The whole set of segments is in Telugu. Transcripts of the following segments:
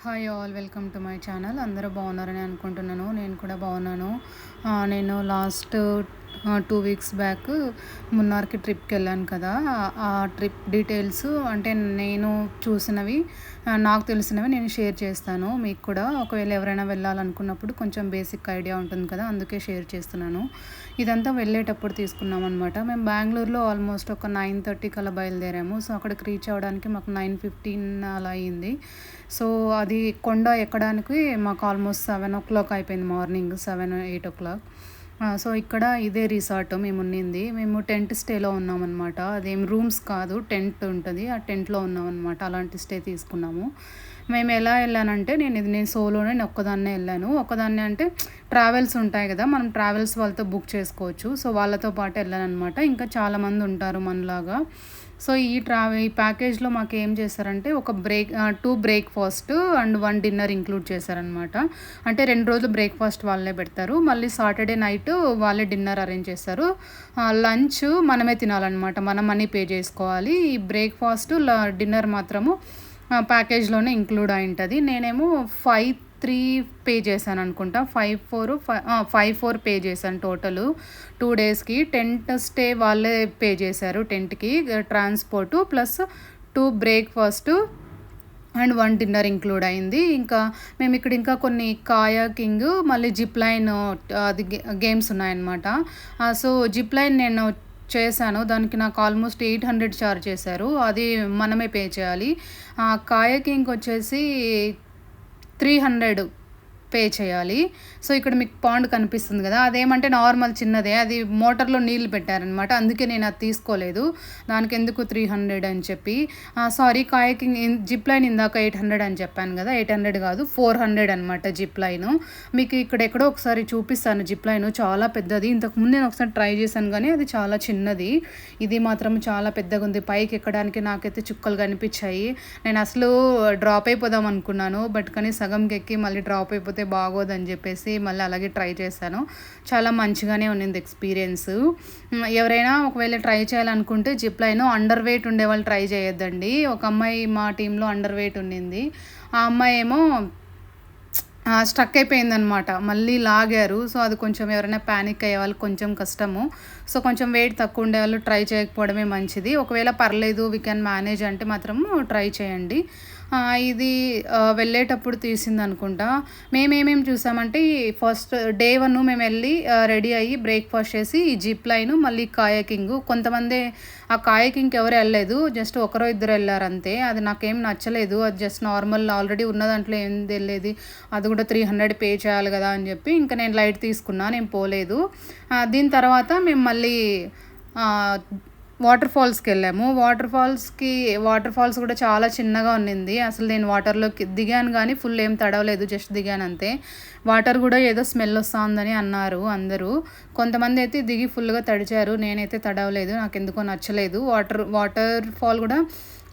Hi all welcome to my channel. అందరూ బాగున్నారని అనుకుంటున్నాను. నేను కూడా బాగున్నాను. నేను లాస్ట్ 2 వీక్స్ బ్యాక్ మున్నార్‌కి ట్రిప్‌కి వెళ్ళాను కదా! ఆ ట్రిప్ డీటెయిల్స్ అంటే నేను చూసినవి, నాకు తెలిసినవి నేను షేర్ చేస్తాను. మీకు కూడా ఒకవేళ ఎవరైనా వెళ్ళాలనుకున్నప్పుడు కొంచెం బేసిక్ ఐడియా ఉంటుంది కదా! అందుకే షేర్ చేస్తున్నాను. ఇదంతా వెళ్ళేటప్పుడు తీసుకున్నామనమాట. మేము బెంగుళూరులో ఆల్మోస్ట్ ఒక 9:30 కల్లా బయలుదేరాము. సో, అక్కడికి రీచ్ అవ్వడానికి మాకు 9:15 అలా అయింది. సో, అది కొండ ఎక్కడానికి మాకు ఆల్మోస్ట్ 7:00 అయిపోయింది. మార్నింగ్ 7, 8:00. సో, ఇక్కడ ఇదే రిసార్ట్ మేమున్నింది. మేము టెంట్ స్టేలో ఉన్నామనమాట. అదేం రూమ్స్ కాదు, టెంట్ ఉంటది. ఆ టెంట్‌లో ఉన్నామనమాట. అలాంటి స్టే తీసుకున్నాము. మేము ఎలా ఎళ్ళానంటే నేను సోలోనే ఒక్కదాన్నే ఎళ్ళాను. ఒక్కదాన్నే అంటే ట్రావెల్స్ ఉంటాయి గదా! మనం ట్రావెల్స్ వాళ్ళతో బుక్ చేసుకోవచ్చు. సో, వాళ్ళతో పాటు ఎళ్ళాననమాట. ఇంకా చాలామంది ఉంటారు మనలాగా. సో, ఈ ప్యాకేజ్‌లో మాకేం చేశారంటే ఒక 2 బ్రేక్‌ఫాస్ట్ అండ్ 1 డిన్నర్ ఇంక్లూడ్ చేశారనమాట. అంటే 2 రోజులు బ్రేక్‌ఫాస్ట్ వాళ్ళే పెడతారు. మళ్ళీ సాటర్‌డే నైట్ వాళ్ళే డిన్నర్ అరేంజ్ చేస్తారు. లంచ్ మనమే తినాలనమాట. మనం మనీ పే చేసుకోవాలి. ఈ బ్రేక్‌ఫాస్ట్, డిన్నర్ మాత్రము ప్యాకేజ్‌లోనే ఇంక్లూడ్ అయుంటది. నేనేమో 5,3 పే చేశాననుకుంటా. 5,4 పే చేశాను టోటలు 2 డేస్‌కి. టెంట్ స్టే వాళ్ళే పే చేశారు టెంట్‌కి. Transport plus 2 breakfast and 1 dinner include అయింది. ఇంకా మేమిక్కడ ఇంకా కొన్ని కాయాకింగ్, మళ్ళీ జిప్ లైన్, అది గేమ్స్ ఉన్నాయన్నమాట. సో, జిప్ లైన్ నేను చేశాను. దానికి నాకు ఆల్మోస్ట్ 800 చార్జ్ చేశారు. అది మనమే పే చేయాలి. కాయాకింగ్‌కొచ్చేసి 300 పే చేయాలి. సో, ఇక్కడ మీకు పాండ్ కనిపిస్తుంది గదా! అదేమంటే నార్మల్ చిన్నదే. అది మోటార్‌లో నీళ్లు పెట్టారనమాట. అందుకే నేను అది తీసుకోలేదు. దానికెందుకు 300 అని చెప్పి. కాయాకింగ్ జిప్ లైన్ ఇందాక 800 అని చెప్పాను గదా! 800 కాదు, 400 అనమాట జిప్ లైను. మీకు ఇక్కడ ఎక్కడో ఒకసారి చూపిస్తాను జిప్ లైను. చాలా పెద్దది. ఇంతకుముందు నేను ఒకసారి ట్రై చేశాను గానీ అది చాలా చిన్నది. ఇది మాత్రం చాలా పెద్దగుంది. పైకి ఎక్కడానికి నాకైతే చుక్కలు కనిపిచ్చాయి. నేను అసలు డ్రాప్ అయిపోదాం అనుకున్నాను. కానీ సగంకి ఎక్కి మళ్ళీ డ్రాప్ అయిపోతే బాగోదని చెప్పేసి మళ్ళీ అలాగే ట్రై చేశాను. చాలా మంచిగానే ఉన్నింది ఎక్స్‌పీరియన్సు. ఎవరైనా ఒకవేళ ట్రై చేయాలనుకుంటే జిప్ లైను అండర్ వెయిట్ ఉండేవాళ్ళు ట్రై చేయొద్దండి. ఒక అమ్మాయి మా టీమ్‌లో అండర్ వెయిట్ ఉండింది. ఆ అమ్మాయేమో స్ట్రక్ అయిపోయిందనమాట. మళ్ళీ లాగారు. సో, అది కొంచెం ఎవరైనా పానిక్ అయ్యే వాళ్ళకి కొంచెం కష్టము. సో, కొంచెం వెయిట్ తక్కువ ఉండేవాళ్ళు ట్రై చేయకపోవడమే మంచిది. ఒకవేళ పర్లేదు వి కెన్ మేనేజ్ అంటే మాత్రము ట్రై చేయండి. ఇది వెళ్ళేటప్పుడు తీసిందనుకుంటా. మేమేమేమి చూసామంటే ఫస్ట్ డే 1 మేమెళ్ళి రెడీ అయ్యి బ్రేక్‌ఫాస్ట్ చేసి ఈ జిప్ లైను, మళ్ళీ కాయాకింగు. కొంతమంది ఆ కాయాకింగ్‌కి ఎవరు ఎళ్ళలేదు. జస్ట్ ఒకరో ఇద్దరో ఎళ్లారంతే. అది నాకేం నచ్చలేదు. అది జస్ట్ నార్మల్ ఆల్రెడీ ఉన్న దాంట్లో ఏంది ఎళ్ళేది. అది కూడా 300 పే చేయాలి గదా అని చెప్పి ఇంకా నేను లైట్ తీసుకున్నా. నేను పోలేదు. దీని తర్వాత మేము మళ్ళీ ఆహ్, వాటర్ ఫాల్స్‌కెళ్ళాము. వాటర్ ఫాల్స్ కూడా చాలా చిన్నగా ఉన్నింది. అసలు నేను వాటర్‌లోకి దిగాను గానీ ఫుల్ ఏం తడవలేదు. జస్ట్ దిగానంతే. వాటర్ కూడా ఏదో స్మెల్ వస్తాందని అన్నారు అందరూ. కొంతమందైతే దిగి ఫుల్‌గా తడిచారు. నేనైతే తడవలేదు. నాకెందుకో నచ్చలేదు. వాటర్ ఫాల్ కూడా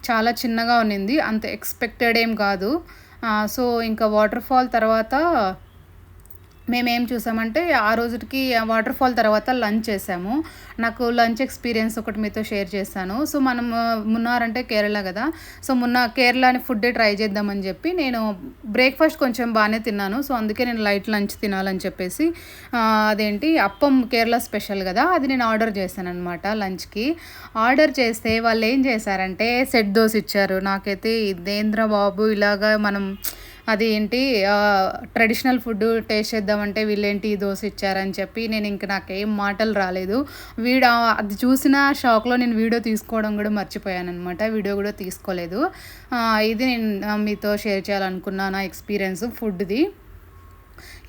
చాలా చిన్నగా ఉన్నింది. అంత ఎక్స్‌పెక్టెడ్ ఏం కాదు. సో, ఇంకా వాటర్ ఫాల్ తర్వాత మేమేం చూసామంటే ఆ రోజుటికి ఆ వాటర్ ఫాల్ తర్వాత లంచ్ చేసాము. నాకు లంచ్ ఎక్స్‌పీరియన్స్ ఒకటి మీతో షేర్ చేస్తాను. సో, మనము మున్నార్ అంటే కేరళ గదా! సో, కేరళని ఫుడ్డే ట్రై చేద్దామని చెప్పి నేను బ్రేక్‌ఫాస్ట్ కొంచెం బానే తిన్నాను. సో, అందుకే నేను లైట్ లంచ్ తినాలని చెప్పేసి అదేంటి అప్పం కేరళ స్పెషల్ గదా! అది నేను ఆర్డర్ చేశాననమాట లంచ్‌కి. ఆర్డర్ చేస్తే వాళ్ళేం చేశారంటే సెట్ దోస ఇచ్చారు. నాకైతే ఇదేందిరా బాబు ఇలాగా మనం అదేంటి ట్రెడిషనల్ ఫుడ్డు టేస్ట్ చేద్దామంటే వీళ్ళేంటి ఈ దోస ఇచ్చారని చెప్పి నాకేం మాటలు రాలేదు. అది చూసిన షాక్‌లో నేను వీడియో తీసుకోవడం కూడా మర్చిపోయాననమాట. వీడియో కూడా తీసుకోలేదు. ఇది నేను మీతో షేర్ చేయాలనుకున్న నా ఎక్స్‌పీరియన్స్ ఫుడ్‌ది.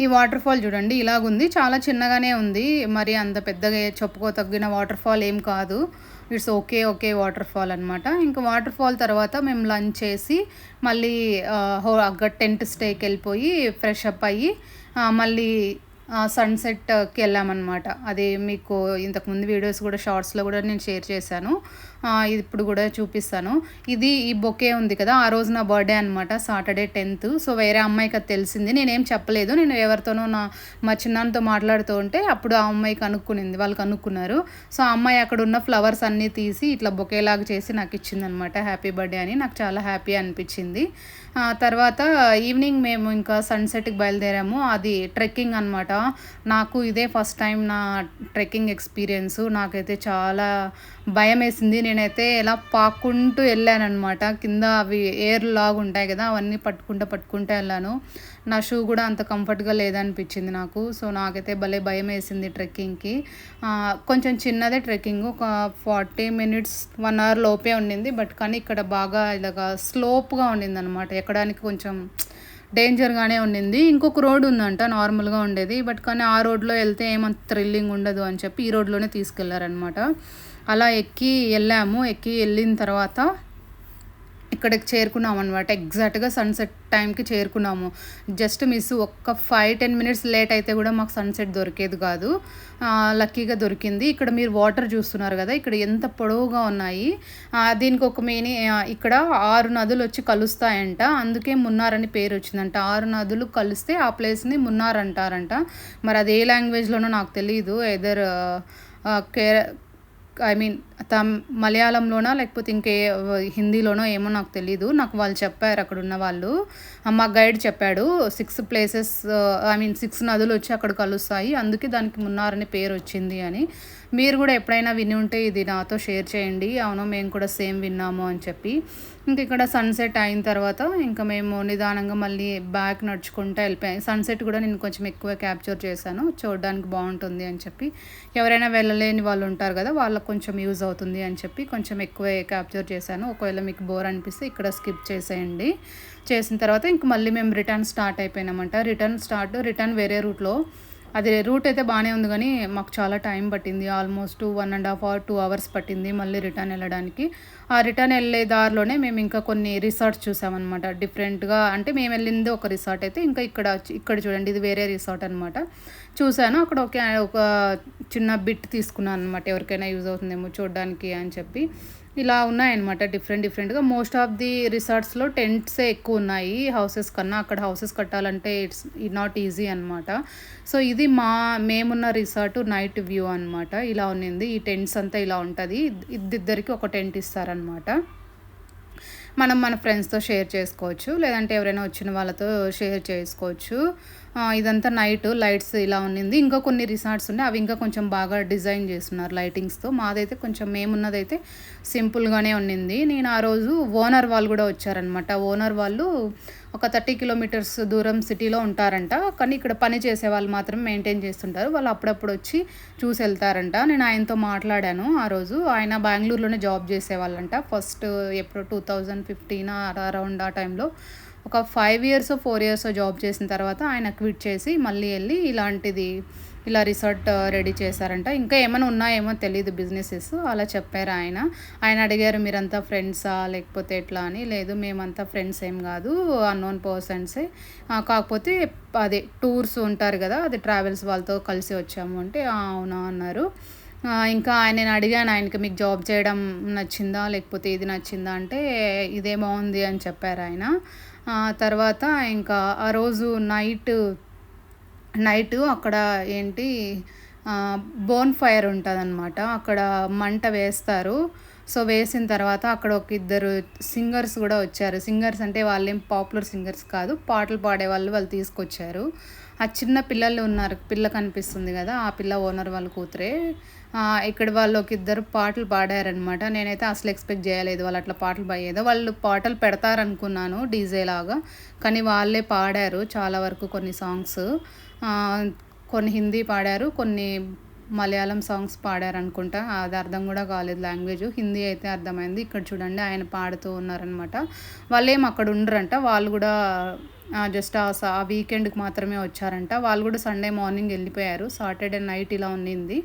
ఈ వాటర్ ఫాల్ చూడండి ఇలాగుంది. చాలా చిన్నగానే ఉంది. మరి అంత పెద్దగా చెప్పుకోదగిన వాటర్ ఫాల్ ఏం కాదు. ఇట్స్ ఓకే వాటర్ ఫాల్ అనమాట. ఇంకా వాటర్ ఫాల్ తర్వాత మేము లంచ్ చేసి మళ్ళీ టెంట్ స్టేకెళ్ళిపోయి ఫ్రెష్ అప్ అయ్యి మళ్ళీ సన్‌సెట్‌కి వెళ్ళామనమాట. అది మీకు ఇంతకుముందు వీడియోస్ కూడా షార్ట్స్‌లో కూడా నేను షేర్ చేశాను. ఇప్పుడు కూడా చూపిస్తాను. ఈ బొకే ఉంది కదా, ఆ రోజు నా బర్త్డే అనమాట, సాటర్డే 10th. సో వేరే అమ్మాయికి అది తెలిసింది, నేనేం చెప్పలేదు. నేను ఎవరితోనో మా చిన్నాన్నతో మాట్లాడుతూ ఉంటే అప్పుడు ఆ అమ్మాయి కనుక్కునింది, వాళ్ళు కనుక్కున్నారు. సో ఆ అమ్మాయి అక్కడ ఉన్న ఫ్లవర్స్ అన్నీ తీసి ఇట్లా బొకేలాగా చేసి నాకు ఇచ్చిందనమాట, హ్యాపీ బర్త్డే అని. నాకు చాలా హ్యాపీ అనిపించింది. తర్వాత ఈవినింగ్ మేము ఇంకా సన్సెట్కి బయలుదేరాము. అది ట్రెక్కింగ్ అనమాట. నాకు ఇదే ఫస్ట్ టైం నా ట్రెక్కింగ్ ఎక్స్పీరియన్స్. నాకైతే చాలా భయం వేసింది. నేనైతే ఎలా పాక్కుంటూ వెళ్ళానమాట. కింద అవి ఎయిర్ లాగా ఉంటాయి కదా, అవన్నీ పట్టుకుంటూ వెళ్ళాను. నా షూ కూడా అంత కంఫర్ట్గా లేదనిపించింది నాకు. సో నాకైతే భలే భయం వేసింది ట్రెక్కింగ్కి. కొంచెం చిన్నదే ట్రెక్కింగ్, ఒక 40 minutes 1 hour లోపే ఉండింది. బట్ కానీ ఇక్కడ బాగా ఇలాగా స్లోప్గా ఉండింది అనమాట, ఎక్కడానికి కొంచెం డేంజర్గానే ఉండింది. ఇంకొక రోడ్ ఉందంట నార్మల్గా ఉండేది, బట్ కానీ ఆ రోడ్లో వెళ్తే ఏమంత థ్రిల్లింగ్ ఉండదు అని చెప్పి ఈ రోడ్లోనే తీసుకెళ్లారనమాట. అలా ఎక్కి వెళ్ళిన తర్వాత ఇక్కడికి చేరుకున్నాము అనమాట. ఎగ్జాక్ట్గా సన్సెట్ టైంకి చేరుకున్నాము. జస్ట్ మిస్, ఒక్క 5-10 minutes లేట్ అయితే కూడా మాకు సన్సెట్ దొరికేది కాదు. లక్కీగా దొరికింది. ఇక్కడ మీరు వాటర్ చూస్తున్నారు కదా, ఇక్కడ ఎంత పొడవుగా ఉన్నాయి. దీనికి ఒక ఇక్కడ 6 నదులు వచ్చి కలుస్తాయంట, అందుకే మున్నార్ అని పేరు వచ్చిందంట. 6 నదులు కలిస్తే ఆ ప్లేస్ని మున్నార్ అంటారంట. మరి అది ఏ లాంగ్వేజ్లోనో నాకు తెలియదు, ఎదర్ మలయాళంలోనా లేకపోతే ఇంకే హిందీలోనో ఏమో నాకు తెలీదు. నాకు వాళ్ళు చెప్పారు, అక్కడ ఉన్న వాళ్ళు, మా గైడ్ చెప్పాడు. 6 places 6 నదులు వచ్చి అక్కడ కలుస్తాయి, అందుకే దానికి మున్నార్ అనే పేరు వచ్చింది అని. మీరు కూడా ఎప్పుడైనా విని ఉంటే ఇది నాతో షేర్ చేయండి. అవును, మేము కూడా సేమ్ విన్నాము అని చెప్పి. ఇంక ఇక్కడ సన్సెట్ అయిన తర్వాత ఇంకా మేము నిదానంగా మళ్ళీ బ్యాక్ నడుచుకుంటూ వెళ్ళిపోయాం. సన్సెట్ కూడా నేను కొంచెం ఎక్కువ క్యాప్చర్ చేశాను, చూడడానికి బాగుంటుంది అని చెప్పి. ఎవరైనా వెళ్ళలేని వాళ్ళు ఉంటారు కదా, వాళ్ళకు కొంచెం యూజ్ అవుతుంది అని చెప్పి కొంచెం ఎక్కువ క్యాప్చర్ చేశాను. ఒకవేళ మీకు బోర్ అనిపిస్తే ఇక్కడ స్కిప్ చేసేయండి. చేసిన తర్వాత ఇంక మళ్ళీ మేము రిటర్న్ స్టార్ట్ అయిపోయినామంట. రిటర్న్ వేరే రూట్లో. అది రూట్ అయితే బాగానే ఉంది, కానీ మాకు చాలా టైం పట్టింది. ఆల్మోస్ట్ 1.5 hour 2 hours పట్టింది మళ్ళీ రిటర్న్ వెళ్ళడానికి. ఆ రిటర్న్ వెళ్ళే దారిలోనే మేము ఇంకా కొన్ని రిసార్ట్స్ చూసామన్నమాట. డిఫరెంట్గా, అంటే మేము వెళ్ళింది ఒక రిసార్ట్ అయితే, ఇంకా ఇక్కడ చూడండి, ఇది వేరే రిసార్ట్ అనమాట. చూశాను అక్కడ ఒక చిన్న బిట్ తీసుకున్నాను అనమాట, ఎవరికైనా యూజ్ అవుతుందేమో చూడడానికి అని చెప్పి. ఇలా ఉన్నాయన్నమాట డిఫరెంట్గా. మోస్ట్ ఆఫ్ ది రిసార్ట్స్లో టెంట్సే ఎక్కువ ఉన్నాయి హౌసెస్ కన్నా. అక్కడ హౌసెస్ కట్టాలంటే ఇట్స్ నాట్ ఈజీ అనమాట. సో ఇది మేమున్న రిసార్ట్ నైట్ వ్యూ అనమాట. ఇలా ఉన్నింది. ఈ టెంట్స్ అంతా ఇలా ఉంటుంది. ఇద్దరికి ఒక టెంట్ ఇస్తారనమాట. మనం మన ఫ్రెండ్స్తో షేర్ చేసుకోవచ్చు, లేదంటే ఎవరైనా వచ్చిన వాళ్ళతో షేర్ చేసుకోవచ్చు. ఇదంతా నైట్ లైట్స్ ఇలా ఉన్నింది. ఇంకా కొన్ని రిసార్ట్స్ ఉన్నాయి, అవి ఇంకా కొంచెం బాగా డిజైన్ చేస్తున్నారు లైటింగ్స్తో. మాదైతే కొంచెం మేమున్నదైతే సింపుల్గానే ఉన్నింది. నేను ఆ రోజు ఓనర్ వాళ్ళు కూడా వచ్చారనమాట. ఓనర్ వాళ్ళు ఒక 30 kilometers దూరం సిటీలో ఉంటారంట, కానీ ఇక్కడ పని చేసే వాళ్ళు మాత్రం మెయింటైన్ చేస్తుంటారు. వాళ్ళు అప్పుడప్పుడు వచ్చి చూసి వెళ్తారంట. నేను ఆయనతో మాట్లాడాను ఆ రోజు. ఆయన బెంగళూరులోనే జాబ్ చేసేవాళ్ళంట. ఫస్ట్ ఎప్పుడు 2015 అరౌండ్ ఆ టైంలో ఒక 5 years 4 years జాబ్ చేసిన తర్వాత ఆయన క్విట్ చేసి మళ్ళీ వెళ్ళి ఇలా రిసార్ట్ రెడీ చేశారంట. ఇంకా ఏమైనా ఉన్నాయేమో తెలియదు బిజినెసెస్, అలా చెప్పారు ఆయన అడిగారు, మీరంతా ఫ్రెండ్సా లేకపోతే ఎట్లా అని. లేదు, మేమంతా ఫ్రెండ్స్ ఏం కాదు, అన్నోన్ పర్సన్సే, కాకపోతే అదే టూర్స్ ఉంటారు కదా, అది ట్రావెల్స్ వాళ్ళతో కలిసి వచ్చాము అంటే అవునా అన్నారు. ఇంకా నేను అడిగాను ఆయనకి, మీకు జాబ్ చేయడం నచ్చిందా లేకపోతే ఇది నచ్చిందా అంటే ఇదే బాగుంది అని చెప్పారు ఆయన. తర్వాత ఇంకా ఆ రోజు నైట్ అక్కడ బోన్ ఫైర్ ఉంటుందన్నమాట. అక్కడ మంట వేస్తారు. సో వేసిన తర్వాత అక్కడ ఒక ఇద్దరు సింగర్స్ కూడా వచ్చారు. సింగర్స్ అంటే వాళ్ళేం పాపులర్ సింగర్స్ కాదు, పాటలు పాడేవాళ్ళు తీసుకొచ్చారు. ఆ చిన్న పిల్లలు ఉన్నారు, పిల్ల కనిపిస్తుంది కదా, ఆ పిల్ల ఓనర్ వాళ్ళ కూతురే. ఇక్కడ వాళ్ళు ఒక ఇద్దరు పాటలు పాడారనమాట. నేనైతే అసలు ఎక్స్పెక్ట్ చేయలేదు వాళ్ళు అట్లా పాటలు పాడేదో. వాళ్ళు పాటలు పెడతారనుకున్నాను డీజే లాగా, కానీ వాళ్ళే పాడారు చాలా వరకు. కొన్ని సాంగ్స్, కొన్ని హిందీ పాడారు, కొన్ని మలయాళం సాంగ్స్ పాడారు అనుకుంటా. అది అర్థం కూడా కాలేదు లాంగ్వేజ్. హిందీ అయితే అర్థమైంది. ఇక్కడ చూడండి ఆయన పాడుతూ ఉన్నారనమాట. వాళ్ళు ఏం అక్కడ ఉండరంట, వాళ్ళు కూడా జస్ట్ ఆ వీకెండ్కి మాత్రమే వచ్చారంట. వాళ్ళు కూడా సండే మార్నింగ్ వెళ్ళిపోయారు. సాటర్డే నైట్ ఇలా ఉన్నింది.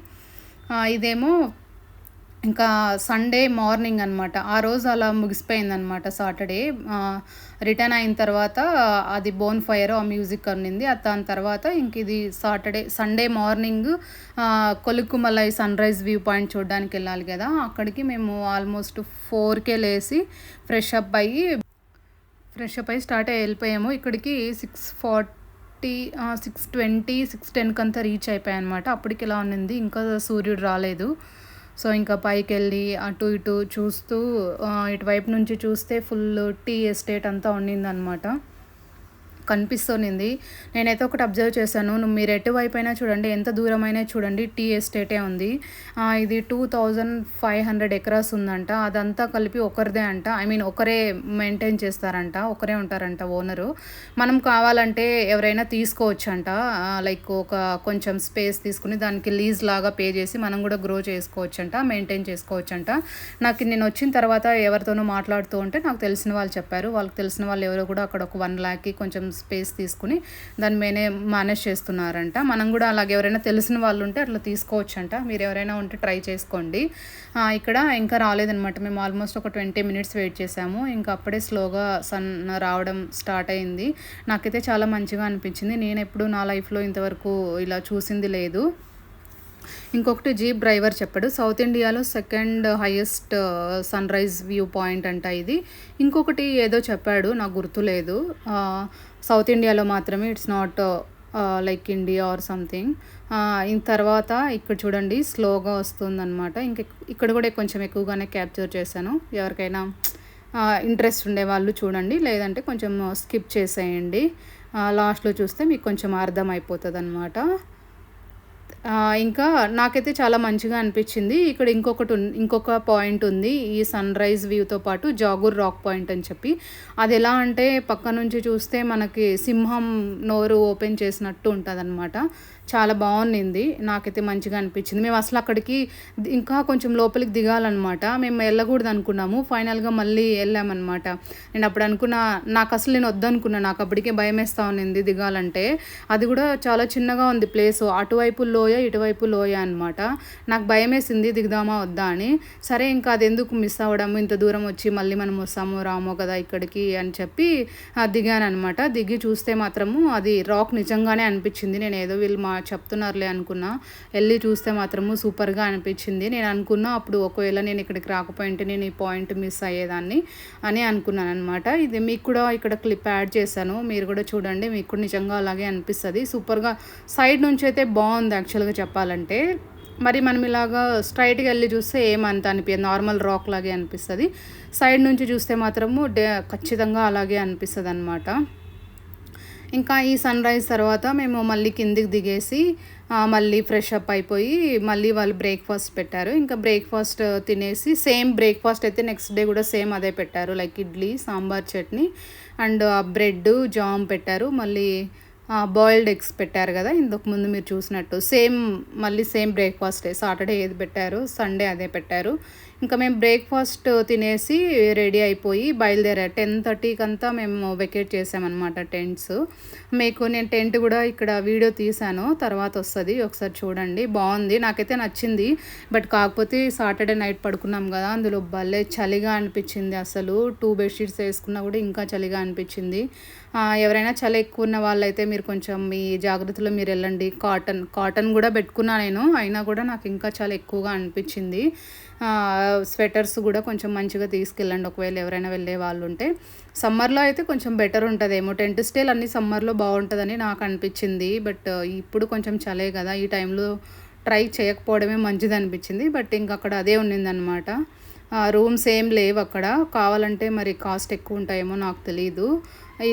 ఇదేమో ఇంకా సండే మార్నింగ్ అనమాట. ఆ రోజు అలా ముగిసిపోయిందనమాట సాటర్డే. రిటర్న్ అయిన తర్వాత అది బోన్ ఫైర్ ఆ మ్యూజిక్ ఉన్నింది. దాని తర్వాత ఇంక ఇది Sunday morning Kolukkumalai sunrise view point చూడ్డానికెళ్ళాలి గదా! అక్కడికి మేము ఆల్మోస్ట్ 4కే లేసి ఫ్రెష్ అప్ అయ్యి స్టార్ట్ అయ్యి వెళ్ళిపోయాము. ఇక్కడికి 6:20, 6:10 కంతా రీచ్ అయిపోయామనమాట. అప్పటికి ఇలా ఉన్నింది. ఇంకా సూర్యుడు రాలేదు. సో, ఇంకా పైకెళ్ళి అటు ఇటు చూస్తూ ఇటువైపు నుంచి చూస్తే ఫుల్ టీ ఎస్టేట్ అంతా ఉన్నిందనమాట. కనిపిస్తునింది. నేనైతే ఒకటి అబ్జర్వ్ చేశాను. మీరు ఎటువైపు అయినా చూడండి, ఎంత దూరమైనా చూడండి టీ ఎస్టేటే ఉంది. ఇది 2500 ఎకరాస్ ఉందంట. అదంతా కలిపి ఒకరిదే అంట. ఐ మీన్ ఒకరే మెయింటైన్ చేస్తారంట. ఒకరే ఉంటారంట ఓనరు. మనం కావాలంటే ఎవరైనా తీసుకోవచ్చంట. లైక్ కొంచెం స్పేస్ తీసుకుని దానికి లీజ్ లాగా పే చేసి మనం కూడా గ్రో చేసుకోవచ్చంట, మెయింటైన్ చేసుకోవచ్చంట. నేను వచ్చిన తర్వాత ఎవరితోనో మాట్లాడుతూ ఉంటే నాకు తెలిసిన వాళ్ళు చెప్పారు. వాళ్ళకి తెలిసిన వాళ్ళు ఎవరో కూడా అక్కడ ఒక 1 lakh కొంచెం స్పేస్ తీసుకుని దాన్ని మేనేజ్ చేస్తున్నారంట. మనం కూడా అలాగే ఎవరైనా తెలిసిన వాళ్ళు ఉంటే అట్లా తీసుకోవచ్చంట. మీరు ఎవరైనా ఉంటే ట్రై చేసుకోండి. ఇక్కడ ఇంకా రాలేదనమాట. మేము ఆల్మోస్ట్ ఒక 20 minutes వెయిట్ చేసాము. ఇంకా అప్పుడే స్లోగా సన్ రావడం స్టార్ట్ అయింది. నాకైతే చాలా మంచిగా అనిపించింది. నేను ఎప్పుడు నా లైఫ్లో ఇంతవరకు ఇలా చూసింది లేదు. ఇంకొకటి జీప్ డ్రైవర్ చెప్పాడు, సౌత్ ఇండియాలో 2nd highest sunrise view point అంట ఇది. ఇంకొకటి ఏదో చెప్పాడు, నాకు గుర్తులేదు. సౌత్ ఇండియాలో మాత్రమే, it's not like India or something. తర్వాత ఇక్కడ చూడండి స్లోగా వస్తుందన్నమాట. ఇక్కడ కూడా కొంచెం ఎక్కువగానే క్యాప్చర్ చేశాను. ఎవరికైనా ఇంట్రెస్ట్ ఉండేవాళ్ళు చూడండి, లేదంటే కొంచెం స్కిప్ చేసేయండి. లాస్ట్లో చూస్తే మీకు కొంచెం అర్థమైపోతుంది అనమాట. ఇంకా నాకైతే చాలా మంచిగా అనిపించింది. ఇక్కడ ఇంకొక పాయింట్ ఉంది. ఈ సన్‌రైజ్ వ్యూతో పాటు జాగూర్ రాక్ పాయింట్ అని చెప్పి. అది ఎలా అంటే పక్క నుంచి చూస్తే మనకి సింహం నోరు ఓపెన్ చేసినట్టు ఉంటుందన్నమాట. చాలా బాగుంది. నాకైతే మంచిగా అనిపించింది. మేము అసలు అక్కడికి ఇంకా కొంచెం లోపలికి దిగాలన్నమాట. మేము వెళ్ళకూడదు అనుకున్నాము. ఫైనల్గా మళ్ళీ వెళ్ళామన్నమాట. నేను అప్పుడు అనుకున్నా, నేను వద్దనుకున్నా. నాకు అప్పటికే భయం వేస్తూ ఉన్నింది దిగాలంటే. అది కూడా చాలా చిన్నగా ఉంది ప్లేసు. అటువైపు లోయ, ఇటువైపు లోయ అనమాట. నాకు భయం వేసింది దిగుదామా వద్దా అని. సరే ఇంకా అది ఎందుకు మిస్ అవ్వడము, ఇంత దూరం వచ్చి మళ్ళీ మనం వస్తామో రామో కదా ఇక్కడికి అని చెప్పి దిగాను అనమాట. దిగి చూస్తే మాత్రము అది రాక్ నిజంగానే అనిపించింది. నేను ఏదో వీళ్ళు చెప్తున్నారులే అనుకున్నా. వెళ్ళి చూస్తే మాత్రము సూపర్గా అనిపించింది. నేను అనుకున్నా అప్పుడు ఒకవేళ నేను ఇక్కడికి రాకపోయింటే నేను ఈ పాయింట్ మిస్ అయ్యేదాన్ని అని అనుకున్నాను అనమాట. ఇది మీకు కూడా ఇక్కడ క్లిప్ యాడ్ చేశాను, మీరు కూడా చూడండి. మీకు కూడా నిజంగా అలాగే అనిపిస్తుంది. సూపర్గా సైడ్ నుంచి అయితే బాగుంది యాక్చువల్గా చెప్పాలంటే. మరి మనం ఇలాగా స్ట్రైట్గా వెళ్ళి చూస్తే ఏమంత అనిపించదు, నార్మల్ రాక్ లాగే అనిపిస్తుంది. సైడ్ నుంచి చూస్తే మాత్రము ఖచ్చితంగా అలాగే అనిపిస్తుంది అనమాట. ఇంకా ఈ సన్‌రైజ్ తర్వాత మేము మళ్ళీ కిందికి దిగేసి మళ్ళీ ఫ్రెష్ అప్ అయిపోయి మళ్ళీ వాళ్ళు బ్రేక్ఫాస్ట్ పెట్టారు. ఇంకా బ్రేక్ఫాస్ట్ తినేసి సేమ్ బ్రేక్ఫాస్ట్ అయితే నెక్స్ట్ డే కూడా సేమ్ అదే పెట్టారు. Like idli, sambar, chutney and bread, jam పెట్టారు. మళ్ళీ బాయిల్డ్ ఎగ్స్ పెట్టారు కదా ఇంతకు ముందు మీరు చూసినట్టు. మళ్ళీ సేమ్ బ్రేక్ఫాస్టే. సాటర్డే ఏది పెట్టారు, సండే అదే పెట్టారు. ఇంకా మేము బ్రేక్ఫాస్ట్ తినేసి రెడీ అయిపోయి బయలుదేరా. 10:30 అంతా మేము వెకేట్ చేసామన్నమాట టెంట్స్. నేను టెంట్ కూడా ఇక్కడ వీడియో తీసాను, తర్వాత వస్తుంది, ఒకసారి చూడండి. బాగుంది, నాకైతే నచ్చింది. బట్ కాకపోతే సాటర్డే నైట్ పడుకున్నాం కదా, అందులో భలే చలిగా అనిపించింది. అసలు 2 బెడ్షీట్స్ వేసుకున్నా కూడా ఇంకా చలిగా అనిపించింది. ఎవరైనా చలి ఎక్కువ ఉన్న వాళ్ళైతే మీరు కొంచెం మీ జాగ్రత్తలో మీరు వెళ్ళండి. కాటన్ కూడా పెట్టుకున్నా నేను, అయినా కూడా నాకు ఇంకా చాలా ఎక్కువగా అనిపించింది. స్వెటర్స్ కూడా కొంచెం మంచిగా తీసుకెళ్ళండి ఒకవేళ ఎవరైనా వెళ్ళే వాళ్ళు ఉంటే. సమ్మర్లో అయితే కొంచెం బెటర్ ఉంటుందేమో. టెంట్ స్టేలు అన్నీ సమ్మర్లో బాగుంటుందని నాకు అనిపించింది. బట్ ఇప్పుడు కొంచెం చలే కదా, ఈ టైంలో ట్రై చేయకపోవడమే మంచిది అనిపించింది. బట్ ఇంక అక్కడ అదే ఉన్నిందనమాట. రూమ్స్ ఏం లేవు అక్కడ. కావాలంటే మరి కాస్ట్ ఎక్కువ ఉంటాయేమో నాకు తెలీదు.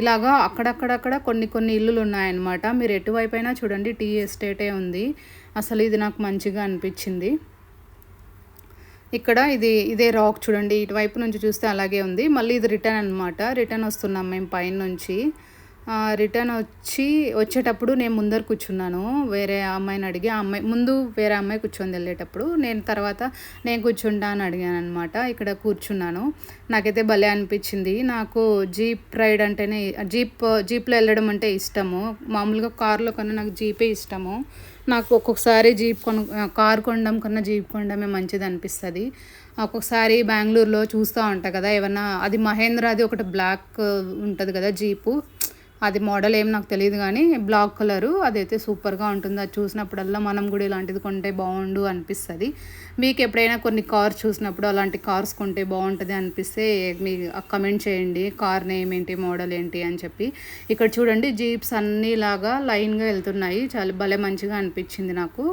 ఇలాగా అక్కడక్కడక్కడ కొన్ని ఇల్లులు ఉన్నాయన్నమాట. మీరు ఎటువైపు అయినా చూడండి టీ ఎస్టేటే ఉంది. అసలు ఇది నాకు మంచిగా అనిపించింది. ఇక్కడ ఇదే రాక్ చూడండి, ఇటువైపు నుంచి చూస్తే అలాగే ఉంది. మళ్ళీ ఇది రిటర్న్ అనమాట. రిటర్న్ వస్తున్నాం మేము పైన నుంచి. రిటర్న్ వచ్చేటప్పుడు నేను ముందర కూర్చున్నాను. వేరే అమ్మాయిని అడిగి, ఆ అమ్మాయి ముందు వేరే అమ్మాయి కూర్చొని వెళ్ళేటప్పుడు నేను కూర్చుంటా అని అడిగాను అనమాట. ఇక్కడ కూర్చున్నాను. నాకైతే భలే అనిపించింది. నాకు జీప్ రైడ్ అంటేనే జీప్లో వెళ్ళడం అంటే ఇష్టము. మామూలుగా కార్లో కన్నా నాకు జీపే ఇష్టము. నాకు ఒక్కొక్కసారి కార్ కొనడం కన్నా జీప్ కొనడమే మంచిది అనిపిస్తుంది. ఒక్కొక్కసారి బెంగుళూరులో చూస్తూ ఉంటా కదా, ఏమన్నా అది మహేంద్రది ఒకటి బ్లాక్ ఉంటుంది కదా జీపు, అది మోడల్ ఏం నాకు తెలియదు కానీ బ్లాక్ కలరు అదైతే సూపర్గా ఉంటుంది. అది చూసినప్పుడల్లా మనం కూడా ఇలాంటిది కొంటే బాగుండు అనిపిస్తుంది. మీకు ఎప్పుడైనా కొన్ని కార్స్ చూసినప్పుడు అలాంటి కార్స్ కొంటే బాగుంటుంది అనిపిస్తే మీ కమెంట్ చేయండి, కార్ నేమ్ ఏంటి, మోడల్ ఏంటి అని చెప్పి. ఇక్కడ చూడండి జీప్స్ అన్నీ లాగా లైన్గా వెళ్తున్నాయి, చాలా భలే మంచిగా అనిపించింది నాకు.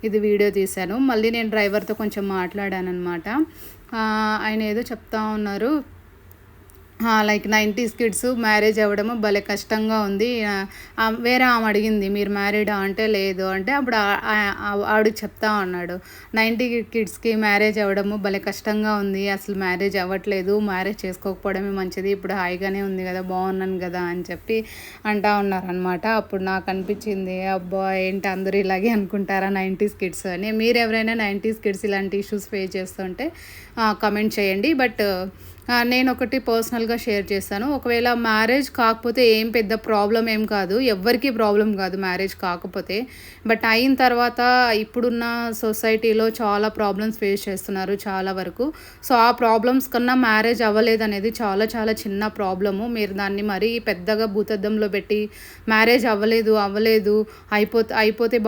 ఇది వీడియో తీశాను. మళ్ళీ నేను డ్రైవర్తో కొంచెం మాట్లాడాను అనమాట. ఆయన ఏదో చెప్తా ఉన్నారు, లైక్ 90s కిడ్స్ మ్యారేజ్ అవ్వడము భలే కష్టంగా ఉంది. వేరే ఆమె అడిగింది, మీరు మ్యారీడా అంటే లేదు అంటే, అప్పుడు ఆవిడ చెప్తా ఉన్నాడు, 90 కిడ్స్కి మ్యారేజ్ అవ్వడము భలే కష్టంగా ఉంది, అసలు మ్యారేజ్ అవ్వట్లేదు, మ్యారేజ్ చేసుకోకపోవడమే మంచిది, ఇప్పుడు హాయిగానే ఉంది కదా, బాగున్నాను కదా అని చెప్పి అంటా ఉన్నారనమాట. అప్పుడు నాకు అనిపించింది, అబ్బా ఏంటి అందరూ ఇలాగే అనుకుంటారా 90s కిడ్స్ అని. మీరు ఎవరైనా 90s కిడ్స్ ఇలాంటి ఇష్యూస్ ఫేస్ చేస్తుంటే కమెంట్ చేయండి. బట్ నేను ఒకటి పర్సనల్గా షేర్ చేస్తాను. ఒకవేళ మ్యారేజ్ కాకపోతే ఏం పెద్ద ప్రాబ్లం ఏం కాదు, ఎవ్వరికీ ప్రాబ్లం కాదు మ్యారేజ్ కాకపోతే. బట్ అయిన తర్వాత ఇప్పుడున్న సొసైటీలో చాలా ప్రాబ్లమ్స్ ఫేస్ చేస్తున్నారు చాలా వరకు. సో ఆ ప్రాబ్లమ్స్ కన్నా మ్యారేజ్ అవ్వలేదు అనేది చాలా చాలా చిన్న ప్రాబ్లము. మీరు దాన్ని మరీ పెద్దగా భూతద్దంలో పెట్టి మ్యారేజ్ అవ్వలేదు అయిపోతే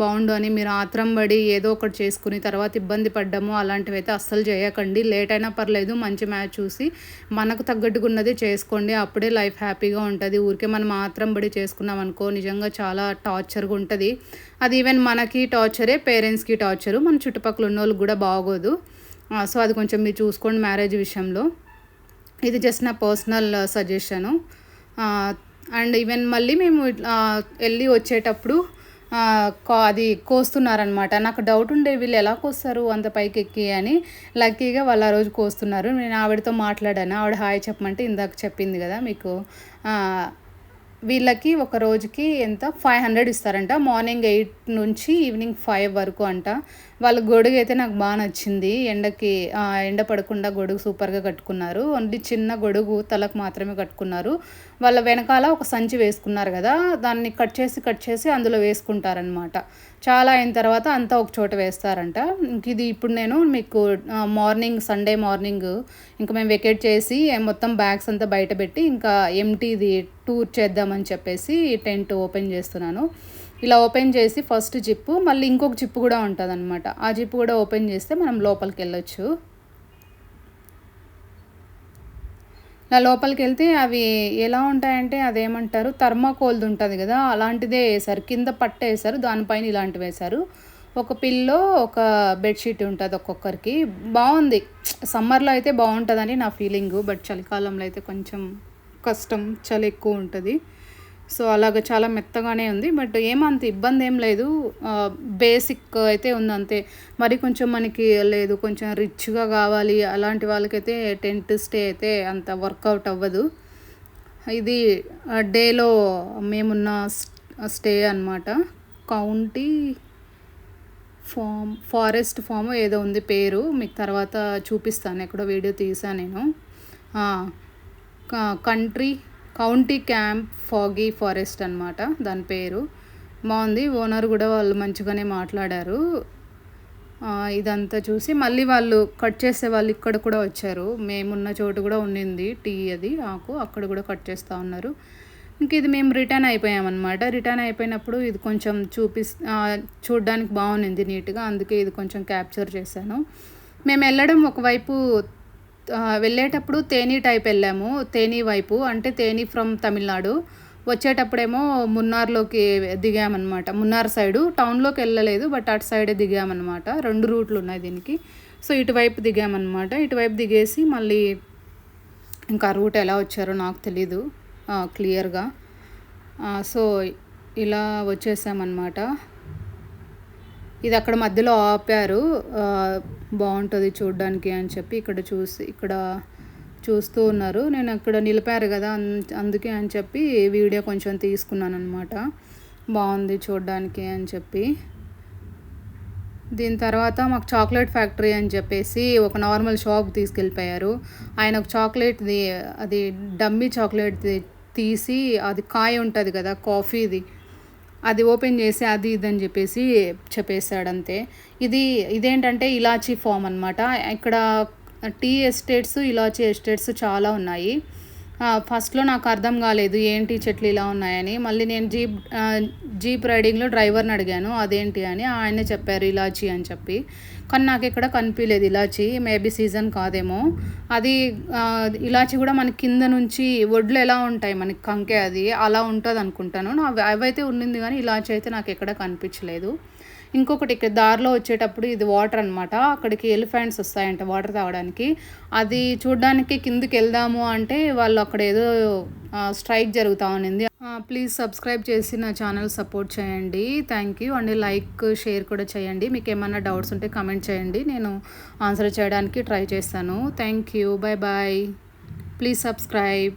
బాగుండు అని మీరు ఆత్రం పడి ఏదో ఒకటి చేసుకుని తర్వాత ఇబ్బంది పడ్డము అలాంటివి అయితే అస్సలు చేయకండి. లేట్ అయినా పర్లేదు, మంచి మ్యాచ్ చూసి మనకు తగ్గట్టుగా ఉన్నది చేసుకోండి, అప్పుడే లైఫ్ హ్యాపీగా ఉంటుంది. ఊరికే మనం మాత్రం పడి చేసుకున్నాం అనుకో నిజంగా చాలా టార్చర్గా ఉంటుంది. అది ఈవెన్ మనకి టార్చరే, పేరెంట్స్కి టార్చరు, మన చుట్టుపక్కల ఉన్న వాళ్ళకి కూడా బాగోదు. సో అది కొంచెం మీరు చూసుకోండి మ్యారేజ్ విషయంలో. ఇది జస్ట్ నా పర్సనల్ సజెషను. అండ్ ఈవెన్ మళ్ళీ మేము వెళ్ళి వచ్చేటప్పుడు అది కోస్తున్నారనమాట. నాకు డౌట్ ఉండే వీళ్ళు ఎలా కోస్తారు అంత పైకి ఎక్కి అని. లక్కీగా వాళ్ళు ఆ రోజు కోస్తున్నారు. నేను ఆవిడతో మాట్లాడాను, ఆవిడ హాయ్ చెప్పమంటే ఇందాక చెప్పింది కదా మీకు, వీళ్ళకి ఒక రోజుకి ఎంత 500 ఇస్తారంట, మార్నింగ్ 8 నుంచి ఈవినింగ్ 5 వరకు అంట. వాళ్ళ గొడుగు అయితే నాకు బాగా నచ్చింది, ఎండ పడకుండా గొడుగు సూపర్గా కట్టుకున్నారు. ఓన్లీ చిన్న గొడుగు తలకు మాత్రమే కట్టుకున్నారు. వాళ్ళ వెనకాల ఒక సంచి వేసుకున్నారు కదా, దాన్ని కట్ చేసి అందులో వేసుకుంటారనమాట. చాలా అయిన తర్వాత అంతా ఒక చోట వేస్తారంట. ఇది ఇప్పుడు నేను మీకు సండే మార్నింగ్ ఇంకా మేము వెకేట్ చేసి మొత్తం బ్యాగ్స్ అంతా బయట పెట్టి ఇంకా ఎంటీది టూర్ చేద్దామని చెప్పేసి టెంట్ ఓపెన్ చేస్తున్నాను. ఇలా ఓపెన్ చేసి ఫస్ట్ జిప్పు, మళ్ళీ ఇంకొక జిప్పు కూడా ఉంటుంది అనమాట. ఆ జిప్పు కూడా ఓపెన్ చేస్తే మనం లోపలికి వెళ్ళొచ్చు. ఇలా లోపలికి వెళ్తే అవి ఎలా ఉంటాయంటే అదేమంటారు, థర్మాకోల్ది ఉంటుంది కదా, అలాంటిదే వేశారు. కింద పట్ట వేశారు, దానిపైన ఇలాంటివి వేశారు. ఒక పిల్లో ఒక బెడ్షీట్ ఉంటుంది ఒక్కొక్కరికి. బాగుంది, సమ్మర్లో అయితే బాగుంటుందని నా ఫీలింగు. బట్ చలికాలంలో అయితే కొంచెం కష్టం, చలి ఎక్కువ ఉంటుంది. సో అలాగ చాలా మెత్తగానే ఉంది. బట్ ఏమంత ఇబ్బంది ఏం లేదు, బేసిక్ అయితే ఉంది అంతే. మరి కొంచెం మనకి లేదు, కొంచెం రిచ్గా కావాలి అలాంటి వాళ్ళకైతే టెంట్ స్టే అయితే అంత వర్కౌట్ అవ్వదు. ఇది డేలో మేమున్న స్టే అనమాట. కౌంటీ ఫారెస్ట్ ఫామ్ ఏదో ఉంది పేరు, మీకు తర్వాత చూపిస్తాను, ఎక్కడో వీడియో తీసాను నేను. కౌంటీ క్యాంప్ ఫాగీ ఫారెస్ట్ అనమాట దాని పేరు. బాగుంది, ఓనర్ కూడా వాళ్ళు మంచిగానే మాట్లాడారు. ఇదంతా చూసి మళ్ళీ వాళ్ళు కట్ చేసే వాళ్ళు ఇక్కడ కూడా వచ్చారు. మేమున్న చోటు కూడా ఉండింది టీ అది ఆకు, అక్కడ కూడా కట్ చేస్తూ ఉన్నారు. ఇంక ఇది మేము రిటర్న్ అయిపోయామన్నమాట. రిటర్న్ అయిపోయినప్పుడు ఇది కొంచెం చూడడానికి బాగుంది నీట్గా, అందుకే ఇది కొంచెం క్యాప్చర్ చేశాను. మేము వెళ్ళడం ఒకవైపు వెళ్ళేటప్పుడు తేని టైప్ వెళ్ళాము, తేని వైపు అంటే తేని ఫ్రమ్ తమిళనాడు. వచ్చేటప్పుడేమో మున్నార్లోకి దిగామన్నమాట. మున్నార్ సైడు టౌన్లోకి వెళ్ళలేదు, బట్ అటు సైడే దిగామన్నమాట. 2 రూట్లు ఉన్నాయి దీనికి. సో ఇటువైపు దిగామన్నమాట. ఇటువైపు దిగేసి మళ్ళీ ఇంకా రూట్ ఎలా వచ్చారో నాకు తెలీదు క్లియర్గా. సో ఇలా వచ్చేసామన్నమాట. ఇది అక్కడ మధ్యలో ఆపారు, బాగుంటుంది చూడడానికి అని చెప్పి ఇక్కడ చూస్తూ ఉన్నారు. నేను అక్కడ నిలిపారు కదా అందుకే అని చెప్పి వీడియో కొంచెం తీసుకున్నాను అనమాట. బాగుంది చూడడానికి అని చెప్పి. దీని తర్వాత మాకు చాక్లెట్ ఫ్యాక్టరీ అని చెప్పేసి ఒక నార్మల్ షాప్ తీసుకెళ్ళిపోయారు. ఆయన ఒక చాక్లెట్ది, అది డమ్మీ చాక్లెట్ది తీసి, అది కాయ ఉంటుంది కదా కాఫీది, అది ఓపెన్ చేసి అది ఇదని చెప్పేసి చెప్పేసాడంతే. ఇదేంటంటే ఇలాచీ ఫామ్ అనమాట. ఇక్కడ టీ ఎస్టేట్స్, ఇలాచీ ఎస్టేట్స్ చాలా ఉన్నాయి. ఫస్ట్‌లో నాకు అర్థం కాలేదు ఏంటి చెట్లు ఇలా ఉన్నాయని. మళ్ళీ నేను జీప్ రైడింగ్‌లో డ్రైవర్‌ని అడిగాను అదేంటి అని. ఆయనే చెప్పారు ఇలాచీ అని చెప్పి. కానీ నాకెక్కడ కనిపియలేదు ఇలాచీ. మేబీ సీజన్ కాదేమో. అది ఇలాచీ కూడా మనకి కింద నుంచి వడ్లు ఎలా ఉంటాయి మనకి కంకే అది అలా ఉంటదనుకుంటాను. అవైతే ఉండింది కానీ ఇలాచీ అయితే నాకెక్కడ కనిపించలేదు. ఇంకొకటి ఇక్కడ దారిలో వచ్చేటప్పుడు ఇది వాటర్ అనమాట. అక్కడికి ఎలిఫెంట్స్ వస్తాయంట వాటర్ తాగడానికి. అది చూడ్డానికి కిందకెళ్దాము అంటే వాళ్ళు అక్కడ ఏదో స్ట్రైక్ జరుగుతా ఉన్నింది. ప్లీజ్ సబ్స్క్రైబ్ చేసి నా ఛానల్ సపోర్ట్ చేయండి. థ్యాంక్ యూ అండి. లైక్, షేర్ కూడా చేయండి. మీకు ఏమన్నా డౌట్స్ ఉంటే కమెంట్ చేయండి. నేను ఆన్సర్ చేయడానికి ట్రై చేస్తాను. Thank you. Bye bye. Please subscribe.